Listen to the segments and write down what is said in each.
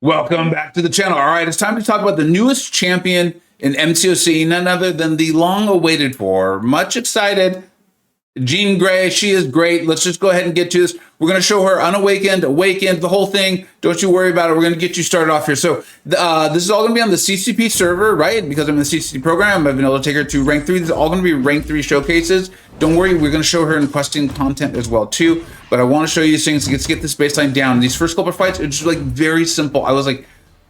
Welcome back to the channel. All right, it's time to talk about the newest champion in MCoC, none other than the long-awaited for, much excited, Jean Grey. She is great. Let's just go ahead and get to this. We're going to show her unawakened, awakened, the whole thing. Don't you worry about it. We're going to get you started off here. So this is all going to be on the CCP server, right? Because I'm in the CCP program, I've been able to take her to rank 3. These are all going to be rank 3 showcases. Don't worry, we're going to show her in questing content as well too. But I want to show you these things. Let's get this baseline down. These first couple of fights, it's just like very simple. I was like,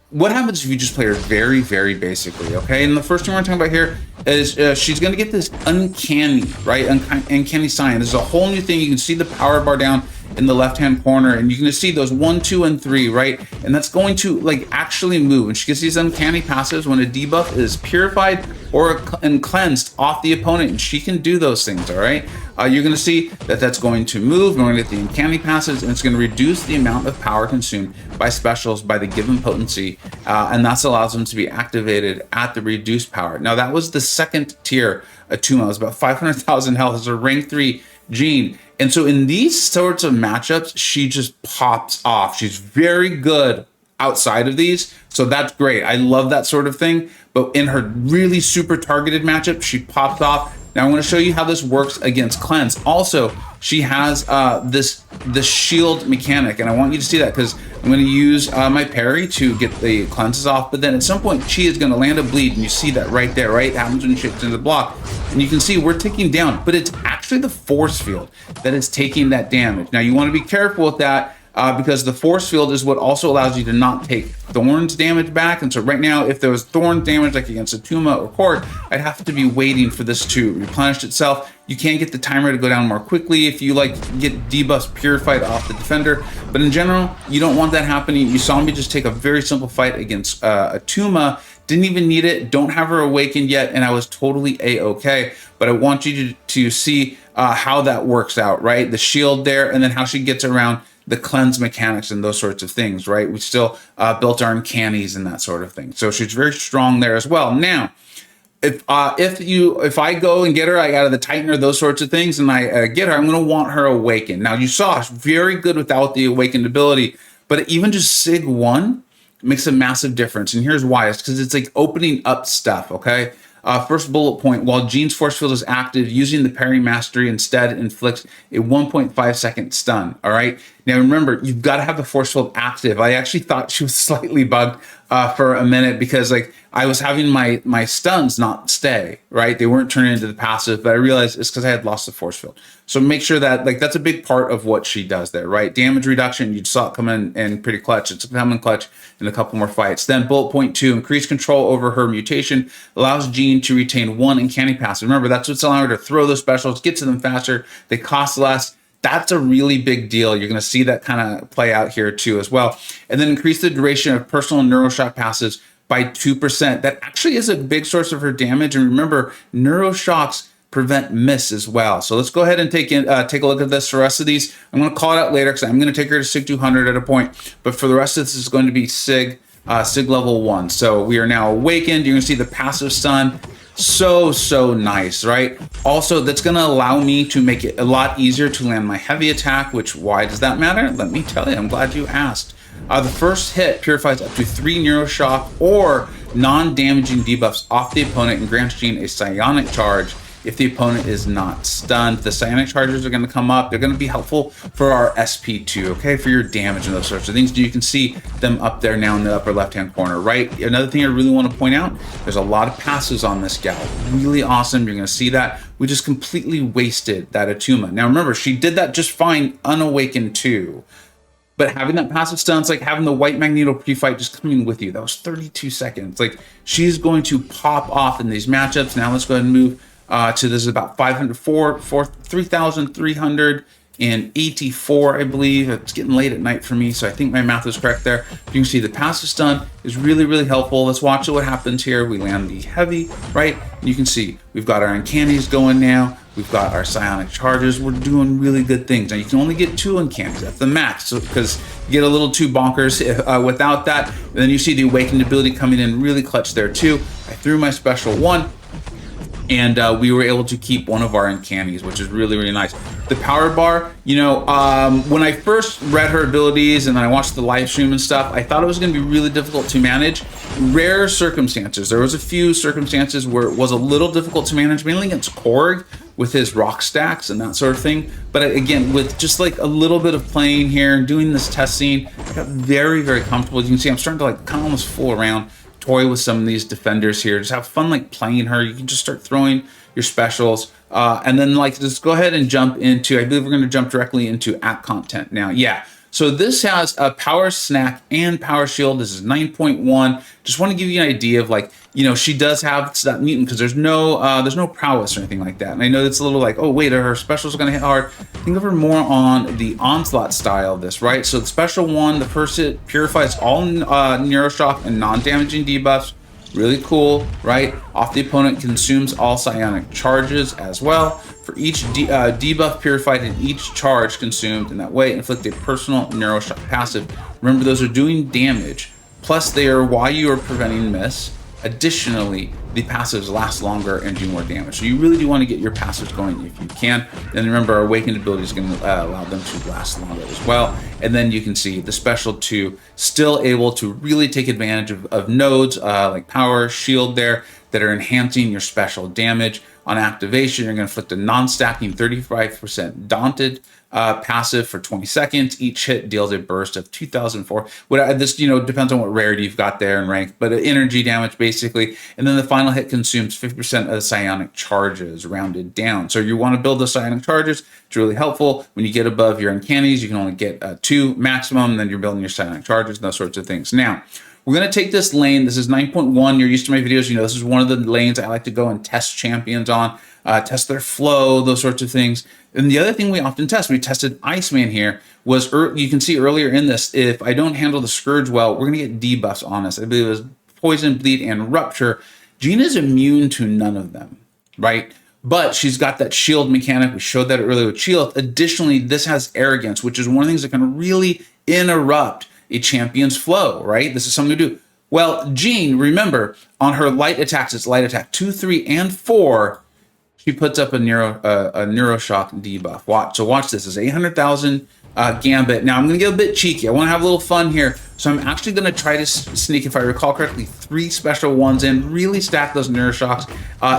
what happens if you just play her very, very basically, okay? And the first thing we're talking about here is she's going to get this uncanny, right? Uncanny sign. This is a whole new thing. You can see the power bar down in the left-hand corner, and you can just see those 1, 2, and 3, right? And that's going to like actually move. And she gets these uncanny passives when a debuff is purified or and cleansed off the opponent, and she can do those things, all right? You're going to see that that's going to move. We're going to get the uncanny passes, and it's going to reduce the amount of power consumed by specials by the given potency, and that allows them to be activated at the reduced power. Now, that was the second tier Atuma. It was about 500,000 health. It's a rank 3 Jean. And so in these sorts of matchups, she just pops off. She's very good outside of these. So that's great. I love that sort of thing. But in her really super targeted matchup, she pops off. Now I'm going to show you how this works against cleanse. Also, she has this shield mechanic, and I want you to see that because I'm going to use my parry to get the cleanses off. But then at some point, she is going to land a bleed, and you see that right there, right? It happens when she hits into the block, and you can see we're ticking down, but it's actually the force field that is taking that damage. Now you want to be careful with that. Because the force field is what also allows you to not take thorns damage back. And so right now, if there was thorns damage like against Atuma or Court, I'd have to be waiting for this to replenish itself. You can get the timer to go down more quickly if you like get debuffs purified off the defender. But in general, you don't want that happening. You saw me just take a very simple fight against Atuma. Didn't even need it, don't have her awakened yet, and I was totally a-okay. But I want you to see how that works out, right? The shield there, and then how she gets around the cleanse mechanics and those sorts of things, right? We still built our uncannies and that sort of thing. So she's very strong there as well. Now, if I go and get her, I out of the Tightener, those sorts of things, and I get her, I'm going to want her awakened. Now, you saw very good without the awakened ability, but even just Sig 1 makes a massive difference. And here's why. It's because it's like opening up stuff, okay? First bullet point, while Jean's force field is active, using the parry mastery instead inflicts a 1.5 second stun, all right? Now remember, you've got to have the force field active. I actually thought she was slightly bugged for a minute because like I was having my stuns not stay, right? They weren't turning into the passive, but I realized it's because I had lost the force field. So make sure that like that's a big part of what she does there, right? Damage reduction, you saw it come in pretty clutch. It's coming clutch in a couple more fights. Then bullet point 2, increased control over her mutation, allows Jean to retain 1 uncanny passive. Remember, that's what's allowing her to throw those specials, get to them faster, they cost less. That's a really big deal. You're going to see that kind of play out here too as well. And then increase the duration of personal neuroshock passes by 2%. That actually is a big source of her damage. And remember, neuroshocks prevent miss as well. So let's go ahead and take a look at this. The rest of these, I'm going to call it out later because I'm going to take her to Sig 200 at a point. But for the rest of this is going to be Sig level 1. So we are now awakened. You're going to see the passive stun. So nice, right? Also, that's going to allow me to make it a lot easier to land my heavy attack, which why does that matter? Let me tell you, I'm glad you asked. The first hit purifies up to 3 neuroshock or non-damaging debuffs off the opponent and grants Jean a psionic charge if the opponent is not stunned. The psionic charges are going to come up. They're going to be helpful for our SP2, okay, for your damage and those sorts of things. You can see them up there now in the upper left-hand corner, right? Another thing I really want to point out, there's a lot of passives on this gal. Really awesome. You're going to see that. We just completely wasted that Atuma. Now, remember, she did that just fine unawakened too. But having that passive stun, it's like having the white Magneto pre-fight just coming with you. That was 32 seconds. Like, she's going to pop off in these matchups. Now, let's go ahead and move to this is about 3,384, I believe. It's getting late at night for me, so I think my math is correct there. You can see the passive stun is really helpful. Let's watch what happens here. We land the heavy, right? And you can see we've got our uncannies going now. We've got our psionic charges. We're doing really good things. Now you can only get 2 uncannies. That's the max, because you get a little too bonkers without that. And then you see the awakened ability coming in really clutch there too. I threw my special 1. and we were able to keep one of our uncannies, which is really, really nice. The power bar, you know, when I first read her abilities and then I watched the live stream and stuff, I thought it was going to be really difficult to manage. Rare circumstances. There was a few circumstances where it was a little difficult to manage, mainly against Korg with his rock stacks and that sort of thing. But again, with just like a little bit of playing here and doing this testing, I got very, very comfortable. You can see I'm starting to like kind of almost fool around, toy with some of these defenders here, just have fun like playing her. You can just start throwing your specials, and then like just go ahead and jump into, I believe we're going to jump directly into at content now. Yeah, so this has a power snack and power shield. This is 9.1. Just want to give you an idea of like, you know, she does have that mutant because there's no prowess or anything like that. And I know it's a little like, oh wait, her specials are going to hit hard. Think of her more on the onslaught style of this, right? So the special one, the first hit purifies all neuroshock and non-damaging debuffs. Really cool, right? Off the opponent, consumes all psionic charges as well. For each debuff purified and each charge consumed in that way, inflict a personal neuroshock passive. Remember, those are doing damage. Plus, they are while you are preventing miss. Additionally, the passives last longer and do more damage. So you really do want to get your passives going if you can. And remember, our awakened ability is going to allow them to last longer as well. And then you can see the special 2 still able to really take advantage of nodes like power, shield there that are enhancing your special damage. On activation, you're going to inflict a non-stacking 35% daunted passive for 20 seconds. Each hit deals a burst of 2004. This, you know, depends on what rarity you've got there and rank, but energy damage basically. And then the final hit consumes 50% of the psionic charges, rounded down. So you want to build the psionic charges. It's really helpful. When you get above your uncannies, you can only get 2 maximum, and then you're building your psionic charges and those sorts of things. Now, we're going to take this lane. This is 9.1. You're used to my videos. You know, this is one of the lanes I like to go and test champions on, test their flow, those sorts of things. And the other thing we often test, we tested Iceman here, was you can see earlier in this, if I don't handle the Scourge well, we're going to get debuffs on us. I believe it was Poison, Bleed, and Rupture. Jean is immune to none of them, right? But she's got that shield mechanic. We showed that earlier with shield. Additionally, this has arrogance, which is one of the things that can really interrupt a champion's flow, right? This is something to do. Well, Jean, remember, on her light attacks, it's light attack 2, 3, and 4, she puts up a neuroshock debuff. Watch. So watch this. This is 800,000 gambit. Now I'm going to get a bit cheeky. I want to have a little fun here. So I'm actually going to try to sneak, if I recall correctly, 3 special ones in, really stack those neuroshocks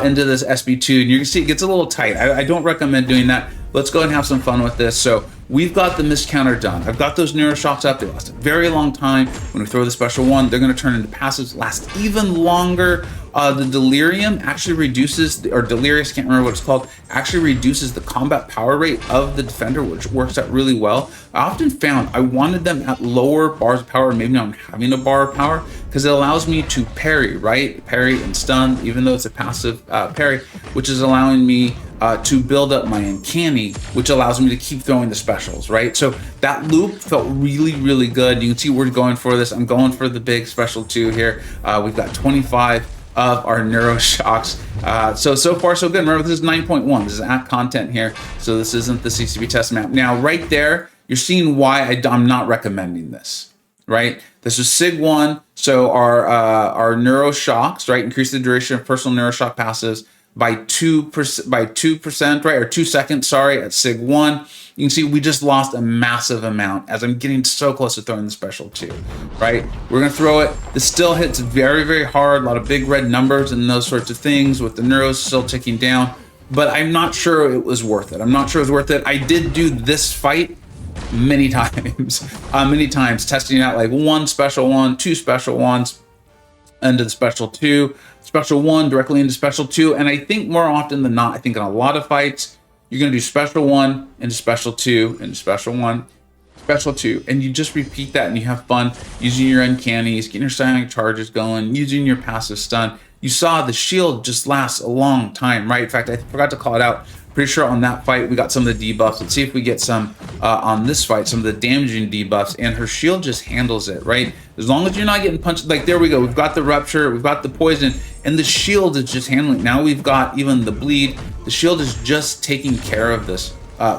into this SB2. And you can see it gets a little tight. I don't recommend doing that. Let's go ahead and have some fun with this. So we've got the miscounter done. I've got those neuroshocks up. They last a very long time. When we throw the special one, they're going to turn into passives, last even longer. The delirium actually reduces, or delirious, can't remember what it's called, actually reduces the combat power rate of the defender, which works out really well. I often found I wanted them at lower bars of power, maybe not having a bar of power, because it allows me to parry, right? Parry and stun, even though it's a passive parry, which is allowing me to build up my uncanny, which allows me to keep throwing the specials, right? So that loop felt really, really good. You can see we're going for this. I'm going for the big special 2 here. We've got 25 of our neuroshocks. So far so good. Remember, this is 9.1. This is at content here. So this isn't the CCP test map. Now, right there, you're seeing why I'm not recommending this, right? This is SIG 1. So our neuroshocks, right? Increase the duration of personal neuroShock passives by 2%, right? Or 2 seconds, sorry, at SIG 1. You can see we just lost a massive amount as I'm getting so close to throwing the special 2, right? We're going to throw it. This still hits very, very hard. A lot of big red numbers and those sorts of things with the neuros still ticking down. But I'm not sure it was worth it. I'm not sure it was worth it. I did do this fight many times, testing out like 1 special 1, 2 special 1s, into the special 2, special 1 directly into special 2. And I think more often than not, I think in a lot of fights, you're going to do special 1 into special 2 into special 1, special 2, and you just repeat that and you have fun using your uncannies, getting your psionic charges going, using your passive stun. You saw the shield just lasts a long time, right? In fact, I forgot to call it out. Pretty sure on that fight, we got some of the debuffs. Let's see if we get some on this fight, some of the damaging debuffs, and her shield just handles it, right? As long as you're not getting punched, like there we go. We've got the rupture, we've got the poison, and the shield is just handling it. Now we've got even the bleed. The shield is just taking care of this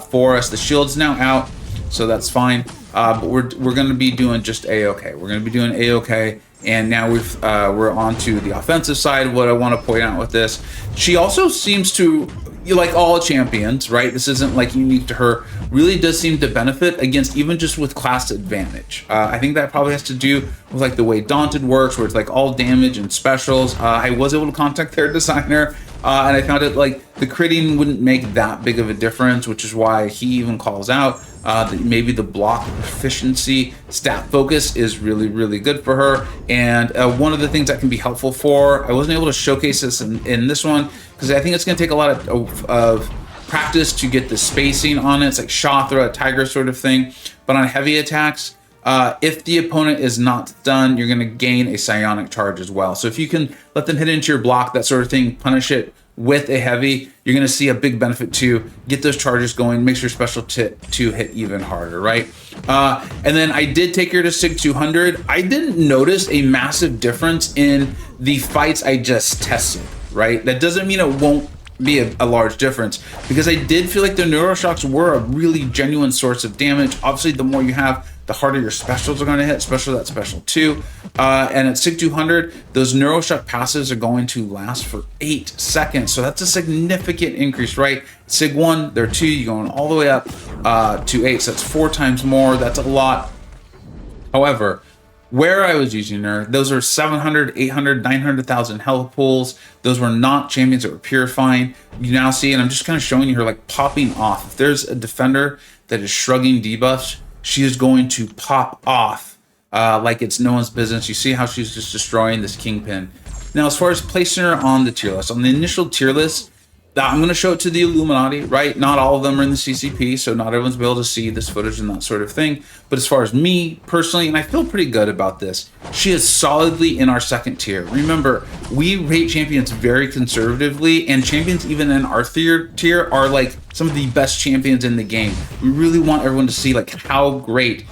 for us. The shield's now out, so that's fine. but we're going to be doing just A-OK. We're going to be doing A-OK. And now we're on to the offensive side. What I want to point out with this, she also seems to, like all champions, right? This isn't like unique to her. Really does seem to benefit against even just with class advantage. I think that probably has to do with like the way Daunted works, where it's like all damage and specials. I was able to contact their designer, and I found it like the critting wouldn't make that big of a difference, which is why he even calls out that maybe the block efficiency stat focus is really good for her. And one of the things that can be helpful for, I wasn't able to showcase this in this one because I think it's going to take a lot of practice to get the spacing on it. It's like shot throw a tiger sort of thing. But on heavy attacks, if the opponent is not stunned, you're going to gain a psionic charge as well. So if you can let them hit into your block, that sort of thing, punish it with a heavy, you're going to see a big benefit to get those charges going, makes your special to hit even harder, right? And then I did take her to Sig 200. I didn't notice a massive difference in the fights I just tested, right? That doesn't mean it won't be a large difference, because I did feel like the neuroshocks were a really genuine source of damage. Obviously, the more you have, the harder your specials are going to hit, especially that special 2. And at Sig 200, those neuroshock passes are going to last for 8 seconds. So that's a significant increase, right? Sig 1, they're 2, you're going all the way up to 8. So that's 4 times more. That's a lot. However, where I was using her, those are 700, 800, 900,000 health pools. Those were not champions that were purifying. You now see, and I'm just kind of showing you her like popping off. If there's a defender that is shrugging debuffs, she is going to pop off like it's no one's business. You see how she's just destroying this Kingpin. Now, as far as placing her on the tier list, on the initial tier list, I'm going to show it to the Illuminati, right? Not all of them are in the CCP, so not everyone's be able to see this footage and that sort of thing. But as far as me personally, and I feel pretty good about this, she is solidly in our second tier. Remember, we rate champions very conservatively, and champions even in our third tier are like some of the best champions in the game. We really want everyone to see like how great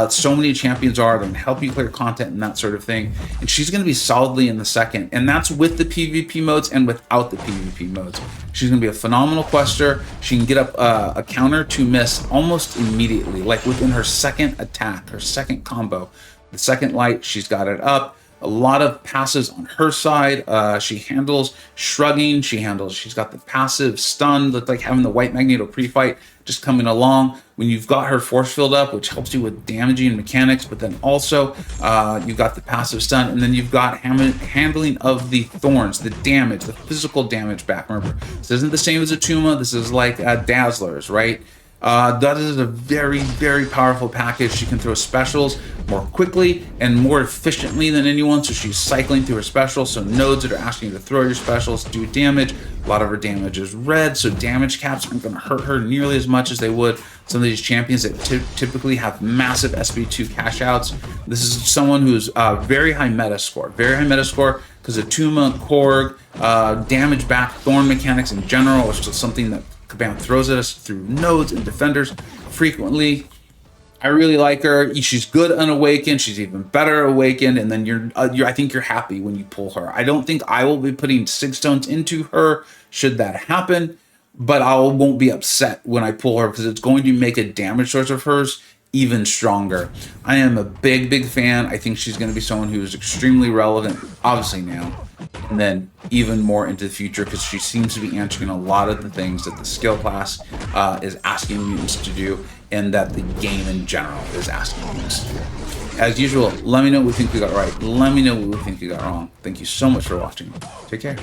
so many champions are that can help you clear content and that sort of thing. And she's going to be solidly in the second, and that's with the PvP modes and without the PvP modes. She's going to be a phenomenal quester. She can get up a counter to miss almost immediately, like within her second attack, her second combo. The second light, she's got it up. A lot of passes on her side. She handles shrugging. She's got the passive stun, look like having the white Magneto pre-fight just coming along. When you've got her force field up, which helps you with damaging mechanics, but then also you've got the passive stun, and then you've got handling of the thorns, the damage, the physical damage back. Remember, this isn't the same as a Tuma. This is like Dazzlers, right? That is a very powerful package. She can throw specials more quickly and more efficiently than anyone, so she's cycling through her specials. So nodes that are asking you to throw your specials do damage. A lot of her damage is red, so damage caps aren't going to hurt her nearly as much as they would some of these champions that typically have massive SB2 cash outs. This is someone who's very high meta score because of Tuma, Korg, damage back, thorn mechanics in general, which is something that Kabam throws at us through nodes and defenders frequently. I really like her. She's good unawakened. She's even better awakened. And then I think you're happy when you pull her. I don't think I will be putting 6 stones into her should that happen, but I won't be upset when I pull her because it's going to make a damage source of hers even stronger. I am a big fan. I think she's going to be someone who is extremely relevant, obviously now, and then even more into the future because she seems to be answering a lot of the things that the skill class is asking mutants to do, and that the game in general is asking mutants to do. As usual, let me know what we think we got right. Let me know what we think we got wrong. Thank you so much for watching. Take care.